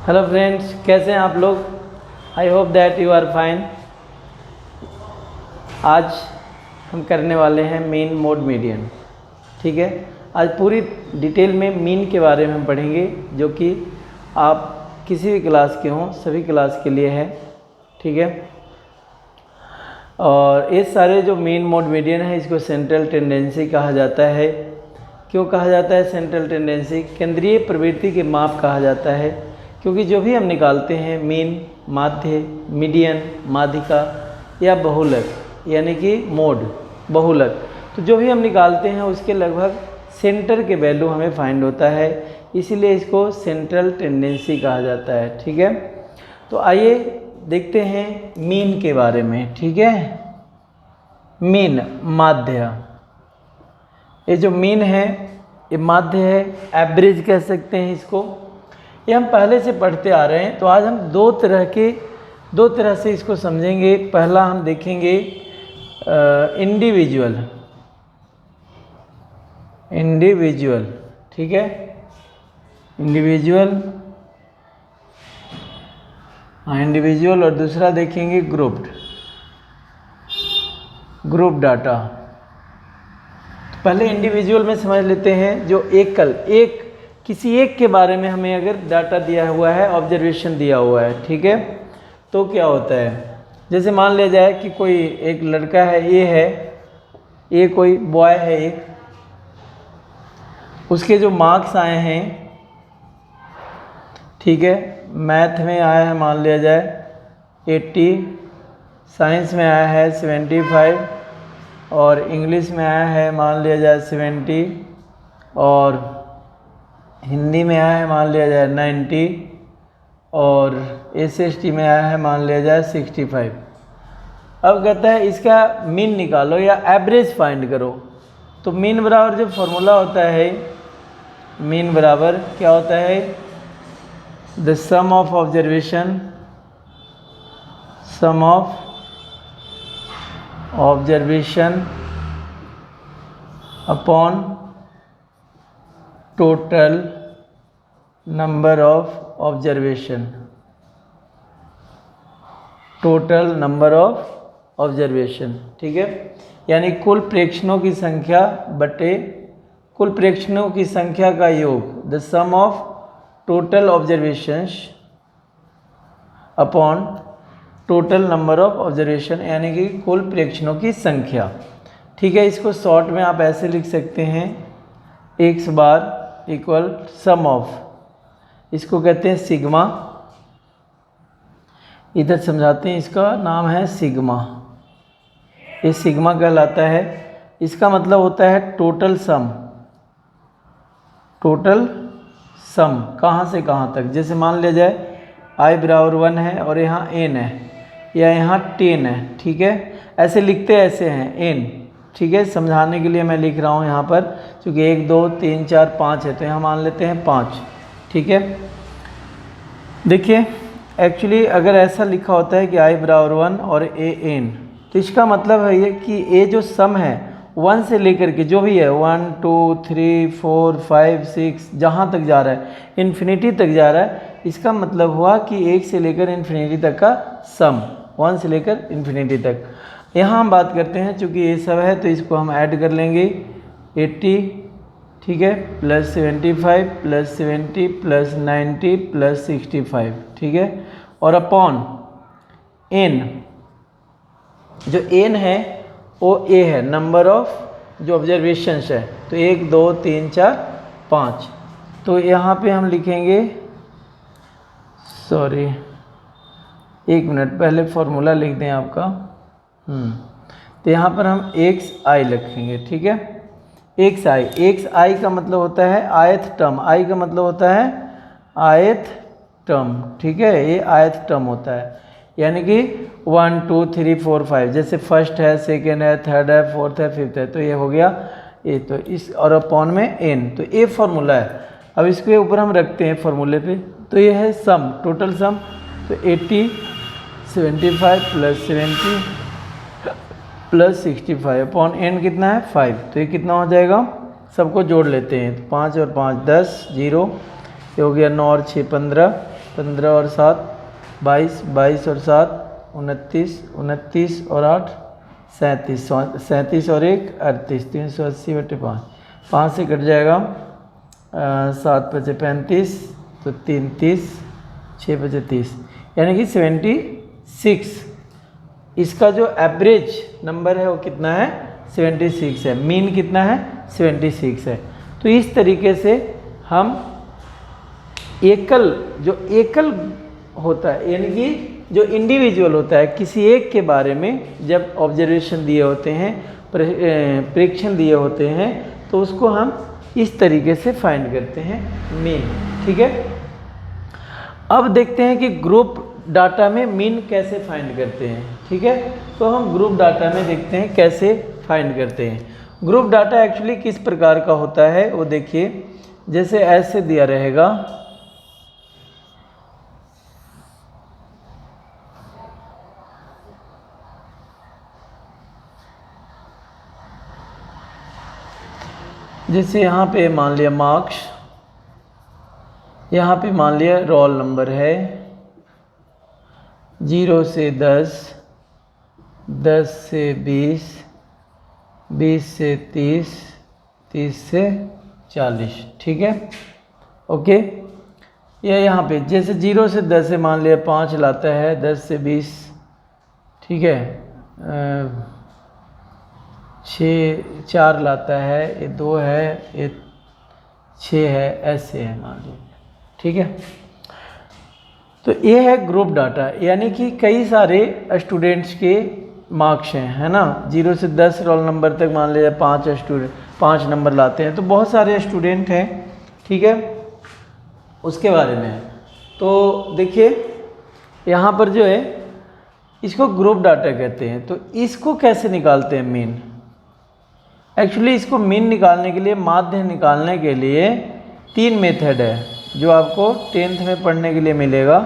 Hello friends, कैसे हैं आप लोग। I hope that you are fine. आज हम करने वाले हैं मीन मोड मीडियन। ठीक है, आज पूरी डिटेल में मीन के बारे में हम पढ़ेंगे, जो कि आप किसी भी क्लास के हों सभी क्लास के लिए है। ठीक है, और ये सारे जो मीन मोड मीडियन है इसको सेंट्रल टेंडेंसी कहा जाता है। क्यों कहा जाता है सेंट्रल टेंडेंसी? केंद्रीय प्रवृत्ति के माप कहा जाता है, क्योंकि जो भी हम निकालते हैं मीन, माध्य, मीडियन, माध्यिका या बहुलक, यानी कि मोड बहुलक, तो जो भी हम निकालते हैं उसके लगभग सेंटर के वैल्यू हमें फाइंड होता है, इसीलिए इसको सेंट्रल टेंडेंसी कहा जाता है। ठीक है, तो आइए देखते हैं मीन के बारे में। ठीक है, मीन माध्य, ये जो मीन है ये माध्य है, एवरेज कह सकते हैं इसको। ये हम पहले से पढ़ते आ रहे हैं, तो आज हम दो तरह से इसको समझेंगे। पहला हम देखेंगे इंडिविजुअल। ठीक है, इंडिविजुअल, और दूसरा देखेंगे ग्रुप डाटा। तो पहले इंडिविजुअल में समझ लेते हैं, जो किसी एक के बारे में हमें अगर डाटा दिया हुआ है, ऑब्जर्वेशन दिया हुआ है, ठीक है, तो क्या होता है, जैसे मान लिया जाए कि कोई एक लड़का है, ये कोई बॉय है एक, उसके जो मार्क्स आए हैं, ठीक है, मैथ में आया है मान लिया जाए 80, साइंस में आया है 75, और इंग्लिश में आया है मान लिया जाए 70, और हिंदी में आया है मान लिया जाए 90, और SST में आया है मान लिया जाए 65। अब कहता है इसका मीन निकालो या एवरेज फाइंड करो। तो मीन बराबर जो फॉर्मूला होता है, मीन बराबर क्या होता है, the sum of observation upon total number of observation, ठीक है, यानी कुल प्रेक्षणों की संख्या बटे कुल प्रेक्षणों की संख्या का योग, the sum of total observations upon total number of observation, यानी कि कुल प्रेक्षणों की संख्या। ठीक है, इसको शॉर्ट में आप ऐसे लिख सकते हैं, x bar equal some of, इसको कहते हैं सिग्मा, इधर समझाते हैं, इसका नाम है सिग्मा, ये सिग्मा कहलाता है। इसका मतलब होता है टोटल सम कहाँ से कहाँ तक। जैसे मान लिया जाए i बराबर 1 है और यहाँ n है या यहाँ 10 है, ठीक है, ऐसे लिखते ऐसे हैं n। ठीक है, समझाने के लिए मैं लिख रहा हूँ यहाँ पर, क्योंकि 1 2 3 4 5 है, तो यहाँ मान लेते हैं 5। ठीक है, देखिए एक्चुअली अगर ऐसा लिखा होता है कि i बराबर 1 और a n, तो इसका मतलब है ये कि a जो सम है 1 से लेकर के जो भी है 1 2 3 4 5 6 जहाँ तक जा रहा है, इन्फिनिटी तक जा रहा है, इसका मतलब हुआ कि 1 से लेकर इन्फिनिटी तक का सम, 1 से लेकर इन्फिनिटी तक। यहाँ हम बात करते हैं, चूँकि ये सब है तो इसको हम ऐड कर लेंगे 80, ठीक है, प्लस 75 प्लस 70 प्लस 90 प्लस 65, ठीक है, और अपॉन n, जो n है वो a है, नंबर ऑफ जो ऑब्जर्वेशंस है, तो 1 2 3 4 5। तो यहाँ पे हम लिखेंगे, सॉरी 1 मिनट पहले फॉर्मूला लिख दें आपका। तो यहाँ पर हम xi लिखेंगे, ठीक है, xi का मतलब होता है आयत टर्म, i का मतलब होता है आयत टर्म, ठीक है, ये आयत टर्म होता है, यानी कि 1 2 3 4 5, जैसे फर्स्ट है, सेकेंड है, थर्ड है, फोर्थ है, फिफ्थ है, तो ये हो गया ये, तो इस और अपॉन में n, तो ये फॉर्मूला है। अब इसके ऊपर हम रखते हैं फॉर्मूले पे, तो ये है सम, टोटल सम, तो 80 75 प्लस 70 प्लस 65 अपॉन n कितना है 5, तो ये कितना हो जाएगा, सबको जोड़ लेते हैं, तो 5 और 5 10, 0, ये हो गया 9 और 6 15, 15 और 7 22, 22 और 7 29, 29 और 8 37, 37 और 1 38, 380/5, 5 से कट जाएगा 7 बचे 35, तो 3 30, 6 बचे 30, यानी कि 76। इसका जो एवरेज नंबर है वो कितना है? 76 है। मीन कितना है? 76 है। तो इस तरीके से हम जो एकल होता है, यानी कि जो इंडिविजुअल होता है, किसी एक के बारे में जब ऑब्जर्वेशन दिए होते हैं, प्रेक्षण दिए होते हैं, तो उसको हम इस तरीके से फाइंड करते हैं मीन। ठीक है। अब देखते हैं कि ग्रुप डाटा में मीन कैसे फाइंड करते हैं। ठीक है, तो हम ग्रुप डाटा में देखते हैं कैसे फाइंड करते हैं। ग्रुप डाटा एक्चुअली किस प्रकार का होता है वो देखिए, जैसे ऐसे दिया रहेगा, जैसे यहाँ पे मान लिया मार्क्स, यहाँ पे मान लिया रोल नंबर है 0 से 10, 10 से 20, 20 से 30, 30 से 40। ठीक है, ओके। ये यहाँ पे जैसे 0 से 10 से मान लिया 5 लाता है, 10 से 20, ठीक है, 4 लाता है, ये 2 है, ये 6 है, ऐसे है मान लीजिए। ठीक है, तो ये है ग्रुप डाटा, यानी कि कई सारे स्टूडेंट्स के मार्क्स हैं, है ना। 0 से 10 रोल नंबर तक मान लीजिए 5 नंबर लाते हैं, तो बहुत सारे स्टूडेंट हैं। ठीक है, उसके बारे में। तो देखिए यहाँ पर जो है इसको ग्रुप डाटा कहते हैं। तो इसको कैसे निकालते हैं मीन? एक्चुअली इसको मीन निकालने के लिए, माध्य निकालने के लिए 3 मेथड है जो आपको 10th में पढ़ने के लिए मिलेगा।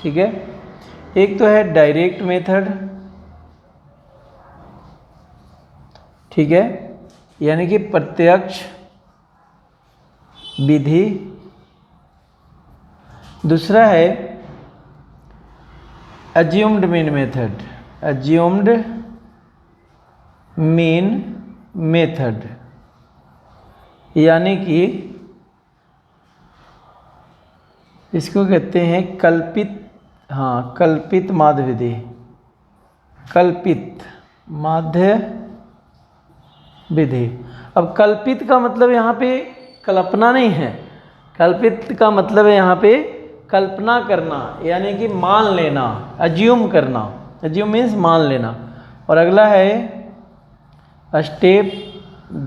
ठीक है, एक तो है डायरेक्ट मेथड, ठीक है, यानी कि प्रत्यक्ष विधि। दूसरा है assumed mean method, assumed mean method, यानी कि इसको कहते हैं कल्पित, हाँ, कल्पित माध्य विधि, कल्पित माध्य विधि। अब कल्पित का मतलब यहाँ पे कल्पना नहीं है, कल्पित का मतलब है यहाँ पे कल्पना करना, यानी कि मान लेना, अज्यूम करना। अज्यूम मीन्स मान लेना। और अगला है स्टेप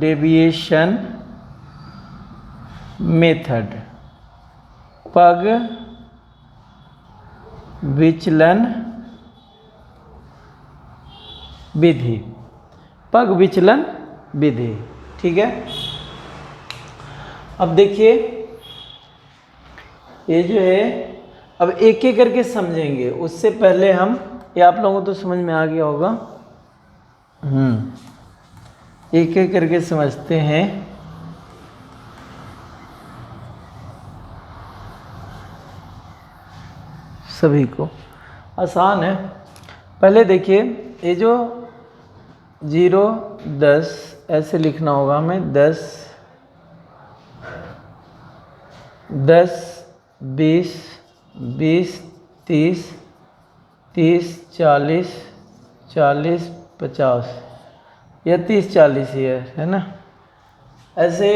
डेविएशन मेथड, पग विचलन विधि, पग विचलन विधि। ठीक है, अब देखिए ये जो है, अब एक एक करके समझेंगे। उससे पहले हम, ये आप लोगों को तो समझ में आ गया होगा, एक एक करके समझते हैं। सभी को आसान है। पहले देखिए, ये जो 0 10 ऐसे लिखना होगा हमें, 10 10 20 20 30 30 40 40 50 या 30 40 ही है ना। ऐसे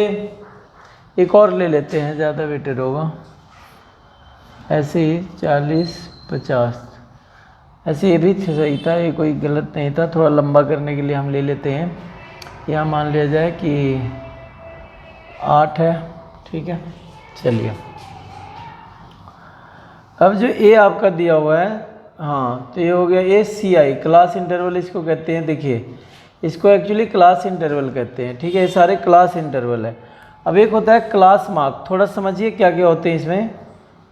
एक और ले लेते हैं, ज़्यादा बेटर होगा। ऐसे ही 40 50, ऐसे ये भी सही था, ये कोई गलत नहीं था। थोड़ा लंबा करने के लिए हम ले लेते हैं, यहाँ मान लिया जाए कि 8 है। ठीक है, चलिए अब जो ए आपका दिया हुआ है, हाँ, तो ये हो गया ACI, क्लास इंटरवल इसको कहते हैं। देखिए इसको एक्चुअली क्लास इंटरवल कहते हैं। ठीक है, ये सारे क्लास इंटरवल है। अब एक होता है क्लास मार्क, थोड़ा समझिए क्या क्या होते हैं इसमें।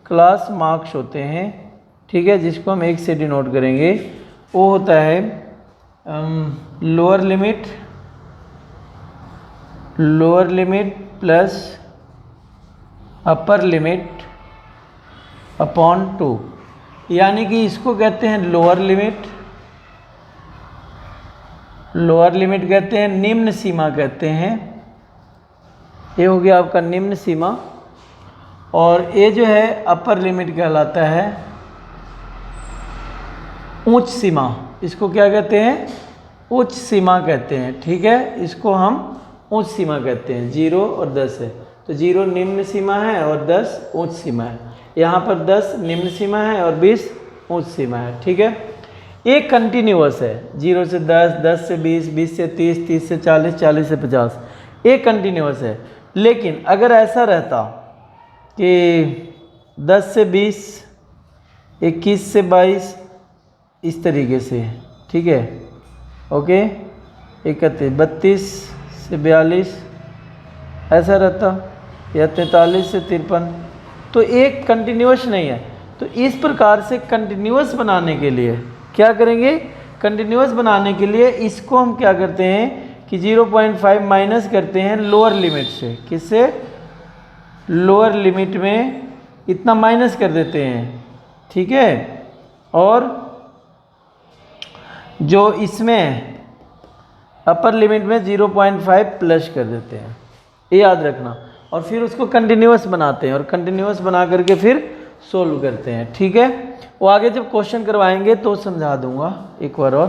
क्लास मार्क्स होते हैं, ठीक है, जिसको हम 1 से डिनोट करेंगे। वो होता है lower limit plus upper limit upon 2, यानी कि इसको कहते हैं लोअर लिमिट, लोअर लिमिट कहते हैं, निम्न सीमा कहते हैं। ये हो गया आपका निम्न सीमा, और ये जो है अपर लिमिट कहलाता है उच्च सीमा। इसको क्या कहते हैं? उच्च सीमा कहते हैं, ठीक है। इसको हम उच्च सीमा कहते हैं। 0 और 10 है, तो 0 निम्न सीमा है और 10 उच्च सीमा है। यहाँ पर 10 निम्न सीमा है और 20 उच्च सीमा है, ठीक है। ये कंटिन्यूअस है, 0 से 10, 10 से 20, 20 से 30, 30 से 40, 40 से 50, ये कंटिन्यूअस है। लेकिन अगर ऐसा रहता कि 10 से 20, 21 से 22, इस तरीके से, ठीक है, ओके, 31, 32 से 42, ऐसा रहता, या 43 से 53, तो एक कंटिन्यूअस नहीं है। तो इस प्रकार से कंटिन्यूअस बनाने के लिए क्या करेंगे? कंटिन्यूअस बनाने के लिए इसको हम क्या करते हैं कि 0.5 माइनस करते हैं लोअर लिमिट से। किससे? लोअर लिमिट में इतना माइनस कर देते हैं, ठीक है। और जो इसमें अपर लिमिट में 0.5 प्लस कर देते हैं, ये याद रखना। और फिर उसको कंटिन्यूअस बनाते हैं, और कंटिन्यूअस बना करके फिर सोल्व करते हैं, ठीक है। वो आगे जब क्वेश्चन करवाएंगे तो समझा दूंगा एक बार और।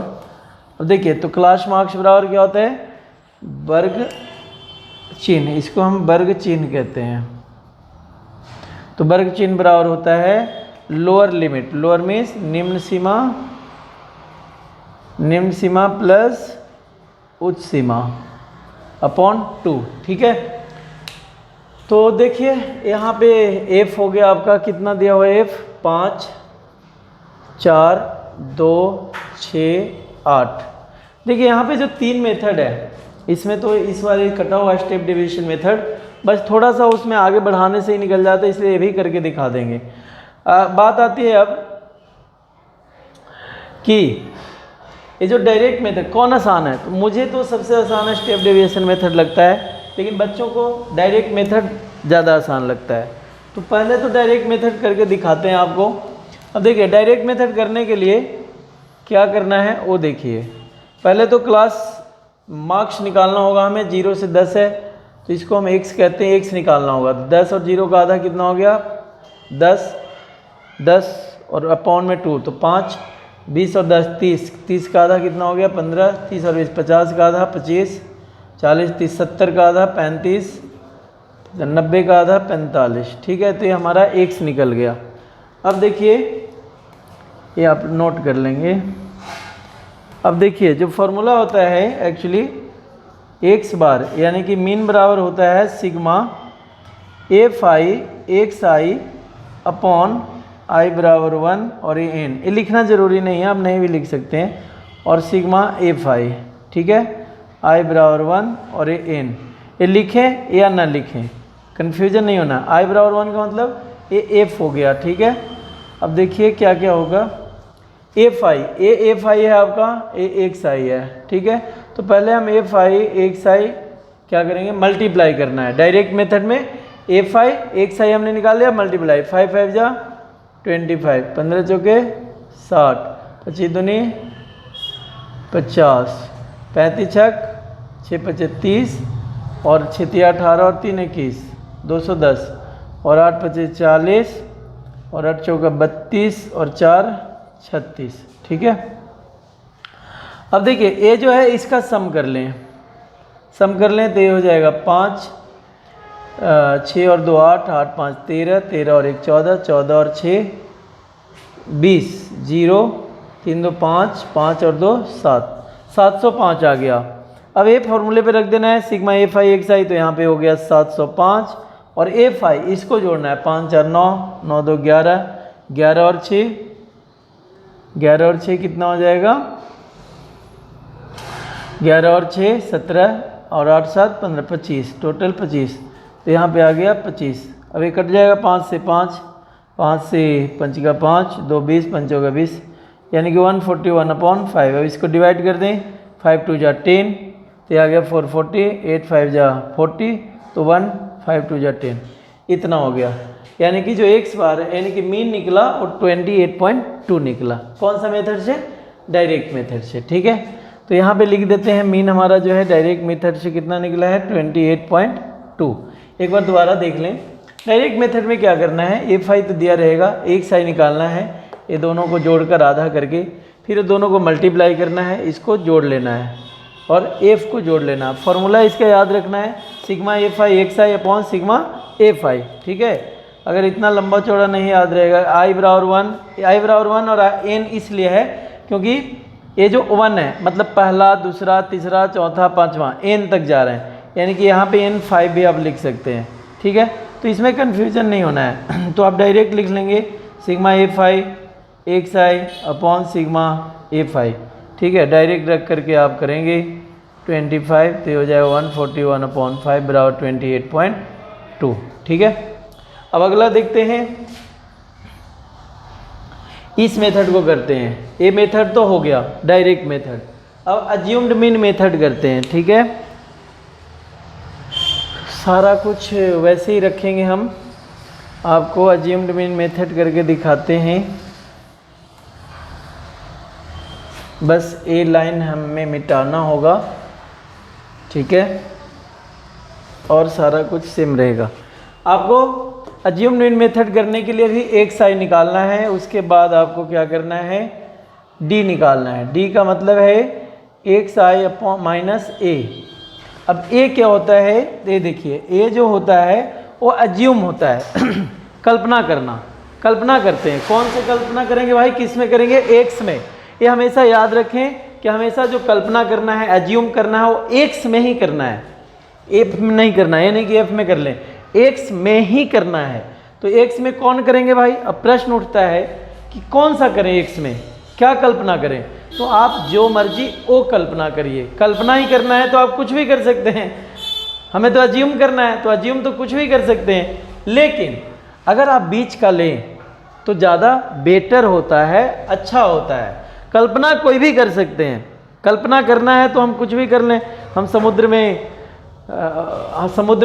अब देखिए, तो क्लास मार्क्स बराबर क्या होता है? वर्ग चिन्ह, इसको हम वर्ग चिन्ह कहते हैं। तो वर्ग चिन्ह बराबर होता है लोअर लिमिट, लोअर मीन्स निम्न सीमा, निम्न सीमा प्लस उच्च सीमा अपॉन 2, ठीक है। तो देखिए यहाँ पे f हो गया आपका, कितना दिया हुआ है? f 5, 4, 2, 6, 8। देखिए यहाँ पे जो 3 मेथड है, इसमें तो इस वाले कटा हुआ स्टेप डिवीजन मेथड बस थोड़ा सा उसमें आगे बढ़ाने से ही निकल जाता है, इसलिए ये भी करके दिखा देंगे। बात आती है अब कि ये जो डायरेक्ट मेथड कौन आसान है? तो मुझे तो सबसे आसान स्टेप डेविएशन मेथड लगता है, लेकिन बच्चों को डायरेक्ट मेथड ज़्यादा आसान लगता है। तो पहले तो डायरेक्ट मेथड करके दिखाते हैं आपको। अब देखिए, डायरेक्ट मेथड करने के लिए क्या करना है वो देखिए। पहले तो क्लास मार्क्स निकालना होगा हमें। 0 से 10 है तो इसको हम x कहते हैं, x निकालना होगा। 10 और 0 का आधा कितना हो गया? 10, 10 और अपॉन में 2 तो 5, 20 और 10 30, 30 का आधा कितना हो गया? 15, 30 और 20 50 का आधा 25, 40, 30 70 का आधा 35, 90 का आधा 45, ठीक है। तो ये हमारा x निकल गया। अब देखिए, ये आप नोट कर लेंगे। अब देखिए, जो फॉर्मूला होता है एक्चुअली x बार, यानी कि मीन बराबर होता है sigma f I x I upon I बराबर 1 और ये n। ये लिखना ज़रूरी नहीं है, आप नहीं भी लिख सकते हैं। और सिग्मा एफ आई, ठीक है, आई बराबर 1 और ये n। ये लिखें या ना लिखें, कन्फ्यूजन नहीं होना। आई बराबर 1 का मतलब ये f हो गया, ठीक है। अब देखिए क्या क्या होगा। F I, A F I है आपका, ए एक्स आई है, ठीक है। तो पहले हम एफ आई एक्स आई क्या करेंगे? मल्टीप्लाई करना है। डायरेक्ट मेथड में एफ आई एक्स आई हमने निकाल लिया, मल्टीप्लाई 5 5 जा 25, 15 चौके 60, 25 दूनी 50, 35 छक 6 25 30 और 6 3 18 और 3 21 210 और 8 25 40 और 8 चौका 32 और 4 36, ठीक है। अब देखिए, ये जो है इसका सम कर लें, सम कर लें तो ये हो जाएगा 5, 6 और 2 8, 8 5 13, 13 और 1 14, 14 और 6 20, 0 3 2 5, 5 और 2 7, 705 आ गया। अब ये फॉर्मूले पे रख देना है सिग्मा एफ आई एक्स आई, तो यहाँ पे हो गया 705 और एफ आई इसको जोड़ना है 5 4 9, 9 2 11, 11 और 6, 11 और 6 कितना हो जाएगा? 11 और 6 17 और 8 7 15, 25, टोटल 25। तो यहाँ पे आ गया 25। अब ये कट जाएगा 5 से 5, 5 से 5 का 5, 2 20, 5 का 20, यानी कि 141 अपॉन 5। अब इसको डिवाइड कर दें, 5 2 जा 10, तो आ गया 440, 8 5 जा 40, तो 1 5 2 जा 10, इतना हो गया। यानी कि जो x बार है यानी कि मीन निकला और 28.2 निकला। कौन सा मेथड से? डायरेक्ट मेथड से। ठीक है, तो यहाँ पे लिख देते हैं मीन हमारा जो है डायरेक्ट मेथड से कितना निकला है 28.2। एक बार दोबारा देख लें। डायरेक्ट मेथड में क्या करना है, a5 तो दिया रहेगा, एक साइड निकालना है, ये दोनों को जोड़कर आधा करके फिर दोनों को मल्टीप्लाई करना है, इसको जोड़ लेना है और f को जोड़ लेना। फॉर्मूला इसका याद रखना है sigma a5 xi upon sigma a5। ठीक है, अगर इतना लंबा चौड़ा नहीं याद रहेगा, i बराबर 1 और n इसलिए है क्योंकि ये जो 1 है मतलब पहला, दूसरा, तीसरा, चौथा, पांचवा n तक जा रहे हैं, यानी कि यहाँ पे n5 भी आप लिख सकते हैं। ठीक है, तो इसमें कन्फ्यूजन नहीं होना है तो आप डायरेक्ट लिख लेंगे sigma a5 xi upon sigma a5। ठीक है, डायरेक्ट रख करके आप करेंगे 25 तो ये हो जाएगा 141/5 बराबर 28.2। ठीक है, अब अगला देखते हैं, इस मेथड को करते हैं। ये मेथड तो हो गया डायरेक्ट मेथड, अब अज्यूम्ड मीन मेथड करते हैं। ठीक है, सारा कुछ वैसे ही रखेंगे हम, आपको अज्यूम्ड मीन मेथड करके दिखाते हैं। बस ए लाइन हमें मिटाना होगा। ठीक है, और सारा कुछ सेम रहेगा। आपको अज्यूम्ड मीन मेथड करने के लिए भी एक साइड निकालना है, उसके बाद आपको क्या करना है, डी निकालना है। डी का मतलब है xi अपॉन माइनस ए। अब ए क्या होता है, ये देखिए ए जो होता है वो अज्यूम होता है कल्पना करना, कल्पना करते हैं। कौन से कल्पना करेंगे भाई, किस में करेंगे, एक्स में। ये हमेशा याद रखें कि हमेशा जो कल्पना करना है, एज्यूम करना है, वो एक्स में ही करना है, एफ में नहीं करना है। ये नहीं कि एफ में कर लें, एक्स में ही करना है। तो एक्स में कौन करेंगे भाई, अब प्रश्न उठता है कि कौन सा करें, एक्स में क्या कल्पना करें। तो आप जो मर्जी वो कल्पना करिए, कल्पना ही करना है तो आप कुछ भी कर सकते हैं। हमें तो अज्यूम करना है तो अज्यूम तो कुछ भी कर सकते हैं, लेकिन अगर आप बीच का लें तो ज़्यादा बेटर होता है, अच्छा होता है। कल्पना कोई भी कर सकते हैं, कल्पना करना है तो हम कुछ भी कर लें। हम समुद्र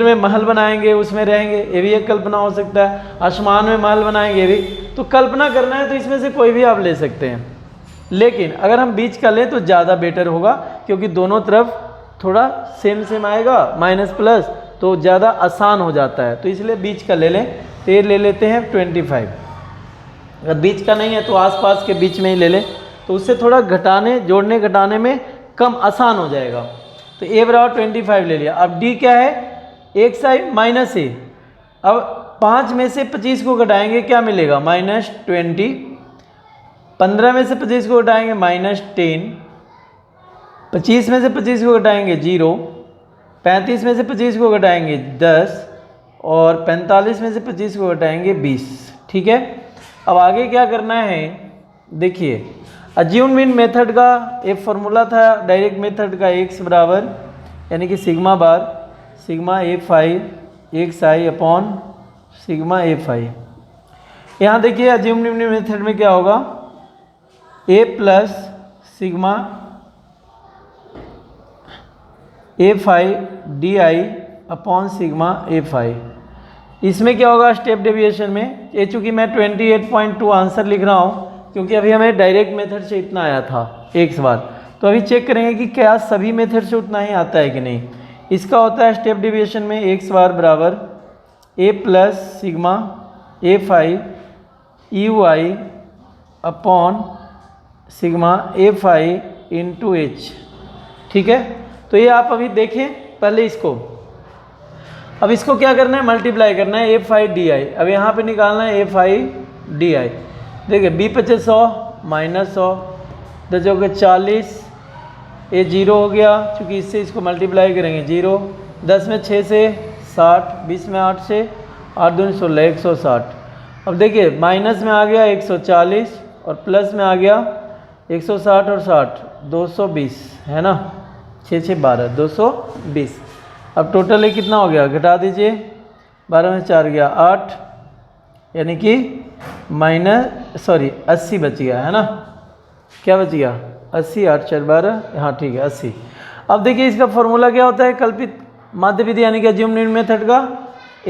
में महल बनाएंगे, उसमें रहेंगे, ये भी एक कल्पना हो सकता है। आसमान में महल बनाएंगे, ये भी। तो कल्पना करना है तो इसमें से कोई भी आप ले सकते हैं, लेकिन अगर हम बीच का लें तो ज़्यादा बेटर होगा, क्योंकि दोनों तरफ थोड़ा सेम आएगा, माइनस प्लस, तो ज़्यादा आसान हो जाता है। तो इसलिए बीच का ले लें। तो ये ले लेते हैं 25। अगर बीच का नहीं है तो आसपास के बीच में ही ले लें, तो उससे थोड़ा घटाने, जोड़ने घटाने में कम आसान हो जाएगा। तो ए बराबर 25 ले लिया। अब डी क्या है, xi माइनस ए। अब 5 में से 25 को घटाएंगे, क्या मिलेगा, -20। 15 में से 25 को घटाएंगे -10। 25 में से 25 को घटाएंगे 0। 35 में से 25 को घटाएंगे 10 और 45 में से 25 को घटाएंगे 20। ठीक है, अब आगे क्या करना है, देखिए अज्यूम मीन मेथड का एक फॉर्मूला था डायरेक्ट मेथड का, x बराबर यानी कि सिग्मा बार sigma a5 xi upon sigma a5। यहाँ देखिए अज्यूम मीन मेथड में क्या होगा, a plus sigma a5 D upon sigma a5। इसमें क्या होगा स्टेप डेविएशन में, ये चूँकि मैं 28.2 आंसर लिख रहा हूँ क्योंकि अभी हमें डायरेक्ट मेथड से इतना आया था एक बार, तो अभी चेक करेंगे कि क्या सभी मेथड से उतना ही आता है कि नहीं। इसका होता है स्टेप डेविएशन में x बार बराबर a plus sigma a5 ui upon sigma a5 into h। ठीक है, तो ये आप अभी देखें पहले इसको। अब इसको क्या करना है, मल्टीप्लाई करना है a5 di। अब यहाँ पे निकालना है a5 di। देखिए b 25 100 माइनस 100 10 हो गए 40, ये 0 हो गया क्योंकि इससे इसको मल्टीप्लाई करेंगे 0। 10 में 6 से 60, 20 में 8 से 8 दूनी 16 160। अब देखिए माइनस में आ गया 140 और प्लस में आ गया 160 और 60 220 है ना, 6 6 12 220। अब टोटल ये कितना हो गया, घटा दीजिए, 12 में 4 गया 8, यानी कि 80 बच गया है ना। क्या बच गया, 80, 8 4 12, हाँ ठीक है 80। अब देखिए इसका फॉर्मूला क्या होता है, कल्पित माध्य विधि यानी कि अज्यूम मीन मेथड का,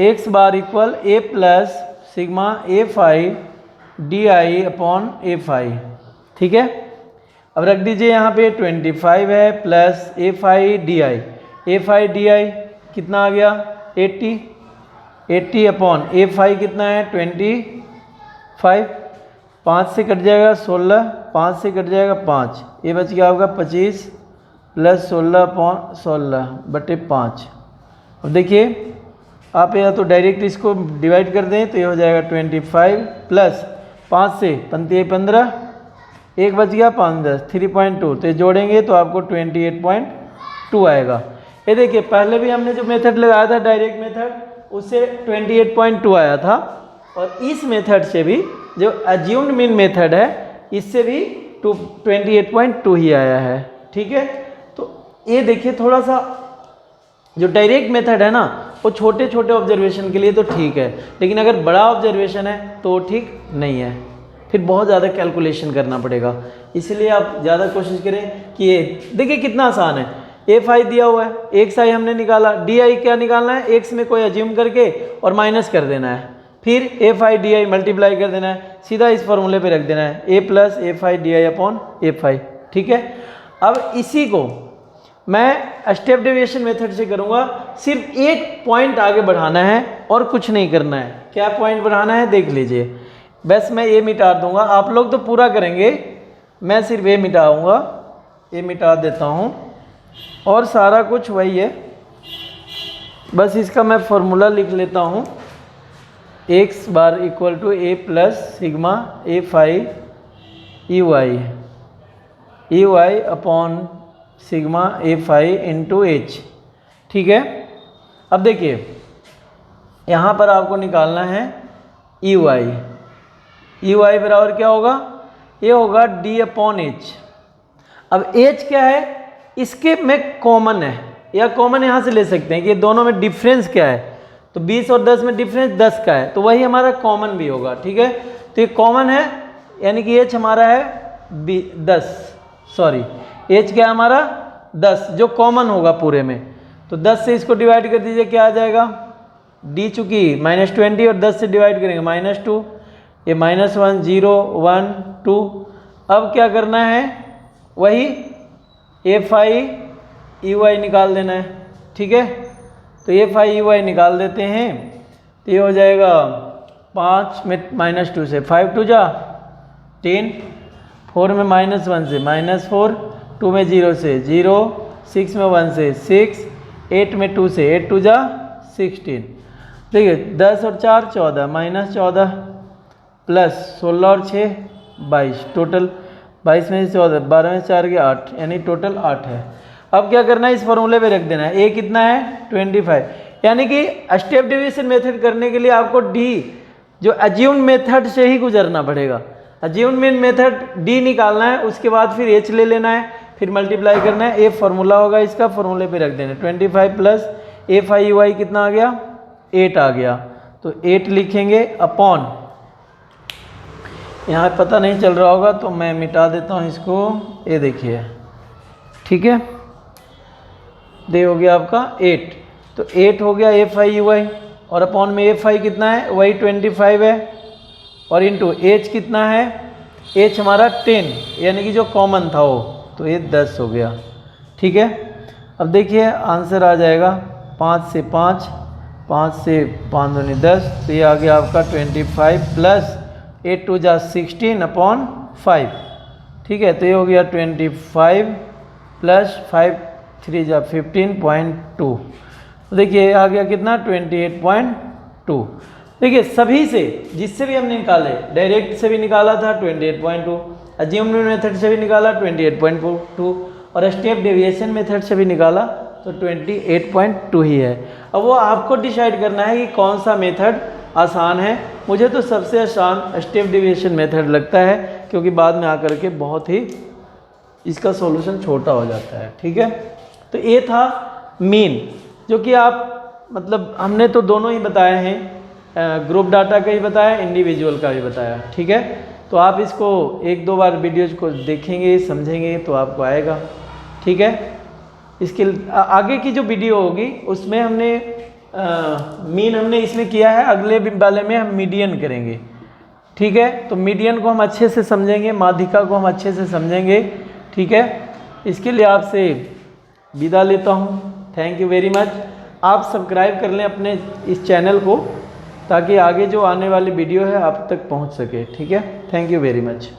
x bar equal a plus sigma f i d i upon f i, ठीक है। अब रख दीजिए यहाँ पे 25 है plus f i d I, F i d आई कितना आ गया 80, 80 अपॉन एफ आई कितना है 25, 5 से कट जाएगा 16, 5 से कट जाएगा 5, ये बच गया होगा 25 प्लस 16 अपॉन 16 बटे 5। अब देखिए आप या तो डायरेक्ट इसको डिवाइड कर दें तो ये हो जाएगा 25 प्लस 5 से 15, एक बच गया 5 10 3.2, तो ये जोड़ेंगे तो आपको 28.2 आएगा। ये देखिए पहले भी हमने जो मेथड लगाया था डायरेक्ट मेथड उससे 28.2 आया था, और इस मेथड से भी जो अज्यूम्ड मीन मेथड है इससे भी 28.2 ही आया है, ठीक है। तो ये देखिए थोड़ा सा जो डायरेक्ट मेथड है ना वो छोटे छोटे ऑब्जर्वेशन के लिए तो ठीक है, लेकिन अगर बड़ा ऑब्जर्वेशन है तो ठीक नहीं है, फिर बहुत ज़्यादा कैलकुलेशन करना पड़ेगा। इसलिए आप ज़्यादा कोशिश करें कि ये देखिए कितना आसान है, एफ आई दिया हुआ है, एक्स आई हमने निकाला, डी आई क्या निकालना है, एक्स में कोई अज्यूम करके और माइनस कर देना है, फिर F i d I multiply कर देना है, सीधा इस फॉर्मूले पे रख देना है, a plus f i d i upon f i, ठीक है। अब इसी को मैं स्टेप डेविएशन मेथड से करूँगा, सिर्फ एक पॉइंट आगे बढ़ाना है और कुछ नहीं करना है। क्या पॉइंट बढ़ाना है देख लीजिए, बस मैं ये मिटा दूंगा, आप लोग तो पूरा करेंगे, मैं सिर्फ ये मिटाऊंगा, ये मिटा देता हूँ और सारा कुछ वही है। बस इसका मैं फॉर्मूला लिख लेता हूँ, x bar equal to a plus sigma f i e y upon sigma f i into h, ठीक है। अब देखिए यहाँ पर आपको निकालना है ई वाई बराबर क्या होगा, ये होगा डी अपॉन एच। अब एच क्या है, इसके में कॉमन है, या कॉमन यहाँ से ले सकते हैं कि दोनों में डिफरेंस क्या है, तो 20 और 10 में डिफरेंस 10 का है, तो वही हमारा कॉमन भी होगा, ठीक है। तो ये कॉमन है यानी कि एच हमारा है 10, सॉरी एच क्या है हमारा 10, जो कॉमन होगा पूरे में, तो 10 से इसको डिवाइड कर दीजिए, क्या आ जाएगा, डी चूँकि -20 और 10 से डिवाइड करेंगे -2, ये -1 0 1 2। अब क्या करना है, वही एफ आई ई वाई निकाल देना है, ठीक है। तो एफ आई ई वाई निकाल देते हैं, तो ये हो जाएगा 5 में -2 से 5 2 जा 10, 4 में -1 से -4, 2 में 0 से 0, 6 में 1 से 6, 8 में 2 से 8 2 जा 16, ठीक है। 10 और 4 14 -14 प्लस 16 और 6 22, टोटल 22 में से 14, 12 में 4 के 8, यानी टोटल 8 है। अब क्या करना है, इस फॉर्मूले पे रख देना है, ए कितना है 25, यानी कि स्टेप डेविएशन मेथड करने के लिए आपको डी जो अज्यूम्ड मेथड से ही गुजरना पड़ेगा। अज्यूम्ड मेथड डी निकालना है, उसके बाद फिर एच ले लेना है, फिर मल्टीप्लाई करना है, ए फॉर्मूला होगा इसका, फॉर्मूले पे रख देना है 25 प्लस एफ आई वाई कितना आ गया 8 आ गया, तो 8 लिखेंगे अपॉन, यहाँ पता नहीं चल रहा होगा तो मैं मिटा देता हूँ इसको, ये देखिए, ठीक है। दे हो गया आपका 8, तो 8 हो गया एफ आई यू वाई, और अपॉन में एफ आई कितना है वही 25 है, और इंटू एच कितना है, एच हमारा 10 यानी कि जो कॉमन था वो, तो ये 10 हो गया, ठीक है। अब देखिए आंसर आ जाएगा 5 से 5, 5 से 5 दूनी 10, तो ये आ गया आपका 25 प्लस 8 2 जा 16 अपॉन 5, ठीक है। तो ये हो गया 25 प्लस 5 3 जा 15.2, देखिए आ गया कितना 28.2। देखिए सभी से, जिससे भी हमने निकाले, डायरेक्ट से भी निकाला था 28.2, अज्यूम्ड मेथड से भी निकाला 28.2, और स्टेप डेविएशन मेथड से भी निकाला तो 28.2 ही है। अब वो आपको डिसाइड करना है कि कौन सा मेथड आसान है। मुझे तो सबसे आसान स्टेप डेविएशन मेथड लगता है, क्योंकि बाद में आकर के बहुत ही इसका सॉल्यूशन छोटा हो जाता है, ठीक है। तो ये था मीन, जो कि आप मतलब हमने तो दोनों ही बताए हैं, ग्रुप डाटा का ही बताया, इंडिविजुअल का भी बताया, ठीक है। तो आप इसको 1-2 बार वीडियोज को देखेंगे समझेंगे तो आपको आएगा, ठीक है। इसके आगे की जो वीडियो होगी उसमें हमने मीन हमने इसमें किया है, अगले वाले में हम मीडियन करेंगे। ठीक है, तो मीडियन को हम अच्छे से समझेंगे, माध्यिका को हम अच्छे से समझेंगे। ठीक है, इसके लिए आपसे विदा लेता हूँ। Thank you very much. आप सब्सक्राइब कर लें अपने इस चैनल को, ताकि आगे जो आने वाली वीडियो है आप तक पहुँच सके। ठीक है, थैंक यू वेरी मच।